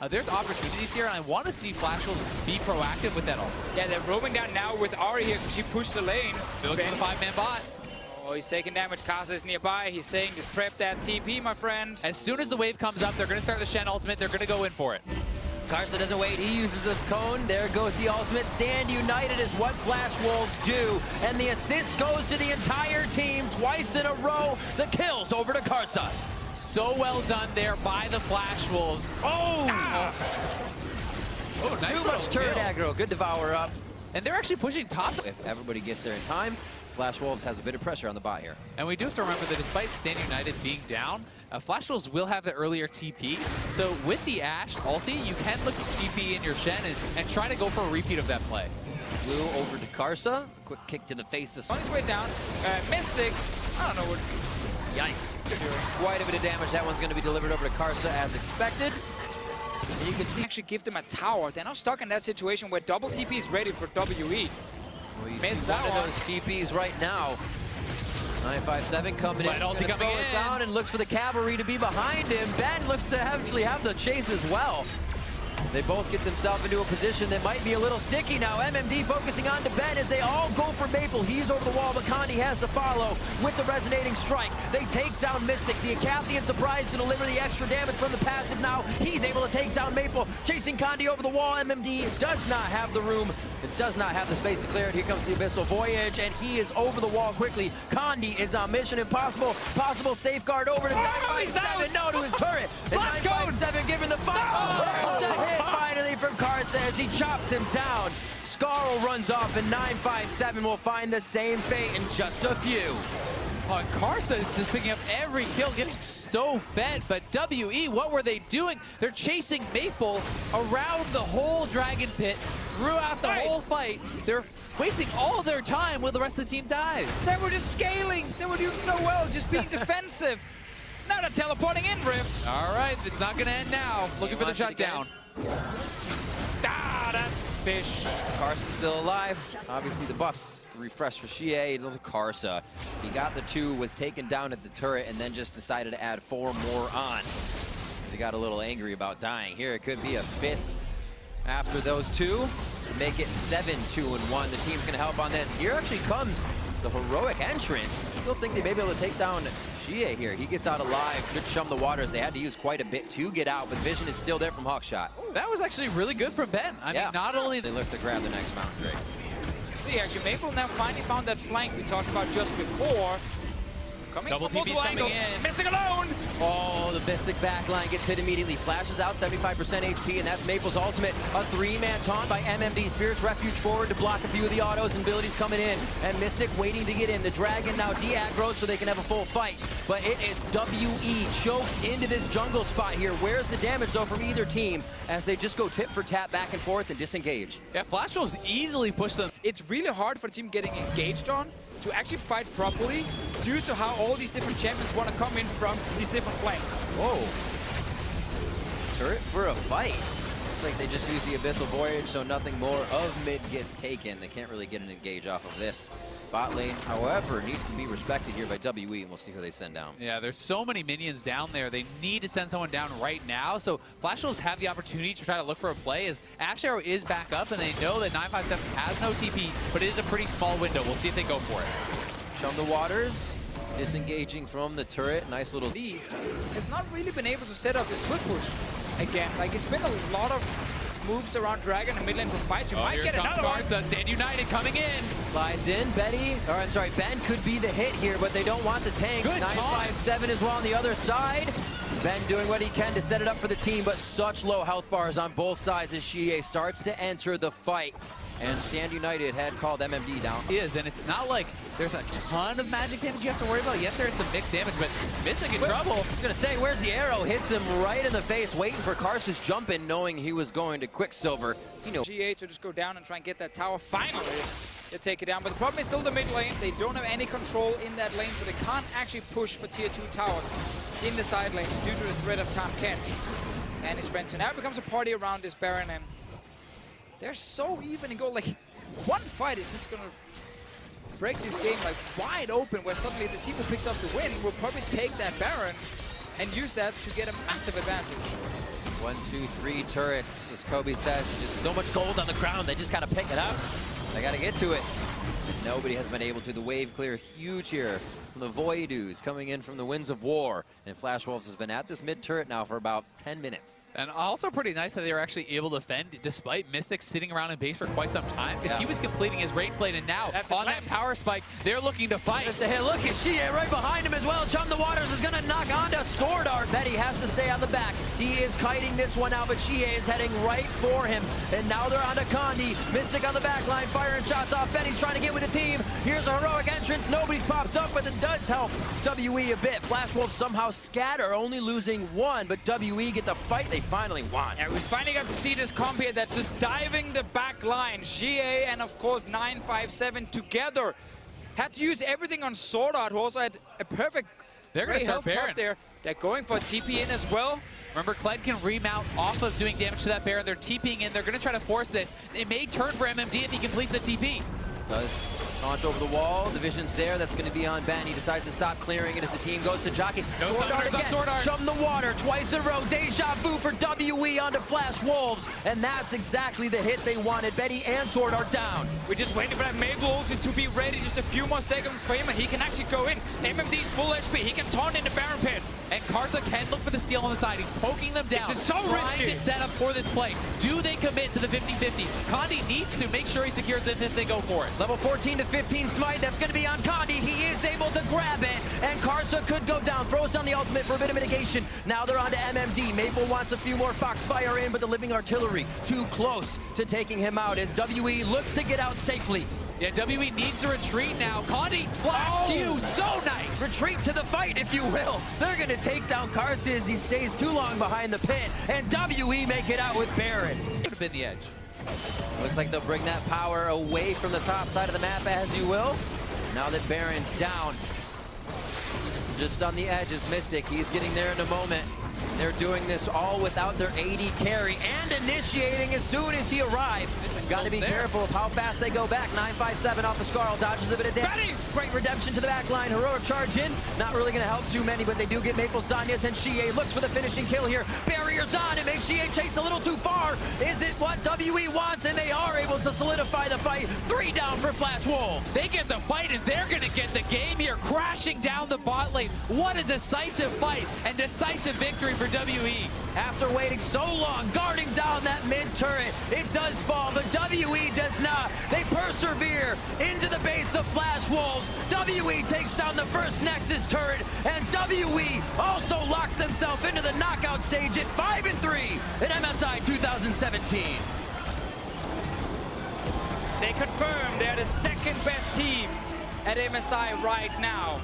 there's opportunities here, and I want to see Flash Wolves be proactive with that ult. Yeah, they're roaming down now with Ari here because she pushed the lane. They're looking for the 5-man bot. Oh, he's taking damage. Karsa is nearby. He's saying to prep that TP, my friend. As soon as the wave comes up, they're going to start the Shen ultimate. They're going to go in for it. Karsa doesn't wait, he uses the cone. There goes the ultimate. Stand United is what Flash Wolves do. And the assist goes to the entire team twice in a row. The kills over to Karsa. So well done there by the Flash Wolves. Oh! Oh, nice. Too much turret aggro. Good devour up. And they're actually pushing top. If everybody gets there in time, Flash Wolves has a bit of pressure on the bot here. And we do have to remember that despite Stand United being down, Flash Wolves will have the earlier TP. So with the Ashe ulti, you can look at TP in your Shen and try to go for a repeat of that play. Blue over to Karsa. Quick kick to the face. On his way down. Mystic. I don't know what. Yikes. Quite a bit of damage. That one's going to be delivered over to Karsa as expected. And you can see actually give them a tower. They're not stuck in that situation where double TP is ready for WE. Well, you missed see that one of those TPs right now. 957 coming in, ulti coming in. Down and looks for the cavalry to be behind him. Ben looks to actually have the chase as well. They both get themselves into a position that might be a little sticky now. MMD focusing on to Ben as they all go for Maple. He's over the wall, but Condi has the follow with the resonating strike. They take down Mystic. The Acathian surprise to deliver the extra damage from the passive now. He's able to take down Maple. Chasing Condi over the wall. MMD does not have the room. It does not have the space to clear it. Here comes the Abyssal Voyage, and he is over the wall quickly. Condi is on Mission Impossible. Possible safeguard over to 957. No, to his turret. And 957 giving the fight. Oh, there's the hit finally from Karsa as he chops him down. Scarl runs off, and 957 will find the same fate in just a few. Karsa is just picking up every kill, getting so fed, but WE, what were they doing? They're chasing Maple around the whole Dragon Pit, throughout the whole fight. They're wasting all their time while the rest of the team dies. They were just scaling. They were doing so well, just being defensive. Now they're teleporting in, Rift. All right, it's not going to end now. Looking for the shutdown. Ah, that fish. Karsa's still alive. Obviously the buffs refresh for Xie. Little Karsa. He got the 2, was taken down at the turret, and then just decided to add 4 more on. He got a little angry about dying. Here it could be a 5th after those 2. Make it 7-2-1. The team's going to help on this. Here actually comes the heroic entrance. Still think they may be able to take down Xie here. He gets out alive. Good chum the waters. They had to use quite a bit to get out, but vision is still there from Hawkshot. That was actually really good from Ben. I mean, not only they lift to grab the next Mountain Drake. See, actually, Maple now finally found that flank we talked about just before. Coming double from TP's coming in. Mystic alone! Oh, the Mystic backline gets hit immediately. Flashes out, 75% HP, and that's Maple's ultimate. A 3-man taunt by MMD. Spirit's Refuge forward to block a few of the autos and abilities coming in. And Mystic waiting to get in. The Dragon now de-aggro so they can have a full fight. But it is WE choked into this jungle spot here. Where's the damage, though, from either team as they just go tip for tap back and forth and disengage? Yeah, Flash Wolves easily push them. It's really hard for the team getting engaged on to actually fight properly due to how all these different champions want to come in from these different flanks. Whoa. Turret for a fight. Looks like they just use the Abyssal Voyage, so nothing more of mid gets taken. They can't really get an engage off of this. Bot lane, however, needs to be respected here by WE, and we'll see who they send down. Yeah, there's so many minions down there. They need to send someone down right now. So Flash Wolves have the opportunity to try to look for a play as Ashe Arrow is back up, and they know that 957 has no TP, but it is a pretty small window. We'll see if they go for it. Chum the waters, disengaging from the turret. Nice little lead. Has not really been able to set up this foot push again. Like, it's been a lot of moves around Dragon and mid lane for fights. You might get another one. Stand United coming in. Flies in. Ben could be the hit here, but they don't want the tank. Good 957 as well on the other side. Ben doing what he can to set it up for the team, but such low health bars on both sides as Xie starts to enter the fight. And Stand United had called MMD down. It is, and it's not like there's a ton of magic damage you have to worry about. Yes, there's some mixed damage, but Mystic in trouble. I was gonna say, where's the arrow? Hits him right in the face, waiting for Karsa's jump in, knowing he was going to Quicksilver. You know, G8 to just go down and try and get that tower. Finally, they take it down. But the problem is still the mid lane. They don't have any control in that lane, so they can't actually push for tier 2 towers in the side lanes due to the threat of Tahm Kench and his friends. So now it becomes a party around this Baron, and they're so even and go like one fight is just gonna break this game like wide open, where suddenly the team who picks up the win will probably take that Baron. and use that to get a massive advantage. 1, 2, 3 turrets, as Kobe says. Just so much gold on the ground. They just got to pick it up. They got to get to it. And nobody has been able to. The wave clear huge here from the Voidoos coming in from the Winds of War. And Flash Wolves has been at this mid turret now for about 10 minutes. And also pretty nice that they were actually able to defend despite Mystic sitting around in base for quite some time, because he was completing his range blade, and now on that power spike, they're looking to fight. Just a hit. Look at Shie right behind him as well. Chum the Waters is going to knock onto Sword Art. Betty has to stay on the back. He is kiting this one out, but Shie is heading right for him. And now they're onto Condi. Mystic on the back line, firing shots off. Betty's trying to get with the team. Here's a heroic entrance. Nobody's popped up, but it does help WE a bit. Flash Wolves somehow scatter, only losing one, but WE get the fight they finally want. Yeah, we finally got to see this comp here that's just diving the back line. GA and of course 957 together. Had to use everything on Sword Art, who also had a perfect They're going to start Baron there. They're going for a TP in as well. Remember, Kled can remount off of doing damage to that Baron. They're TPing in. They're going to try to force this. It may turn for MMD if he completes the TP. Does taunt over the wall. The vision's there. That's going to be on Ben. He decides to stop clearing it as the team goes to jockey. Sword Art again. Chum the Water twice in a row. Deja vu for WE onto Flash Wolves. And that's exactly the hit they wanted. Betty and Sword Art down. We're just waiting for that Maple ulti to be ready. Just a few more seconds for him, and he can actually go in. MMD's full HP. He can taunt in the Baron pit. And Karsa can look for the steal on the side. He's poking them down. This is so risky. Trying to set up for this play. Do they commit to the 50-50? Condi needs to make sure he secures it if they go for it. Level 14 to 15 smite. That's going to be on Condi. He is able to grab it. And Karsa could go down. Throws down the ultimate for a bit of mitigation. Now they're on to MMD. Maple wants a few more Foxfire in, but the living artillery too close to taking him out as WE looks to get out safely. Yeah, WE needs to retreat now. Condi, flash Q, so nice. Retreat to the fight, if you will. They're going to take down Karsa as he stays too long behind the pit. And WE make it out with Baron. Could have been the edge. Looks like they'll bring that power away from the top side of the map, as you will. Now that Baron's down, just on the edge is Mystic. He's getting there in a moment. They're doing this all without their AD carry and initiating as soon as he arrives. Got to be careful of how fast they go back. 957 off the Scarl, dodges a bit of damage. Great redemption to the back line. Heroic charge in. Not really going to help too many, but they do get Maple Sanyas, and Shie looks for the finishing kill here. Barriers on. It makes Shie chase a little too far. Is it what WE wants? And they are able to solidify the fight. 3 down for Flash Wolves. They get the fight, and they're going to get the game here, crashing down the bot lane. What a decisive fight and decisive victory for WE. After waiting so long, guarding down that mid turret, it does fall, but WE does not. They persevere into the base of Flash Wolves. WE takes down the first Nexus turret, and WE also locks themselves into the knockout stage at 5-3 in MSI 2017. They confirm they're the second best team at MSI right now.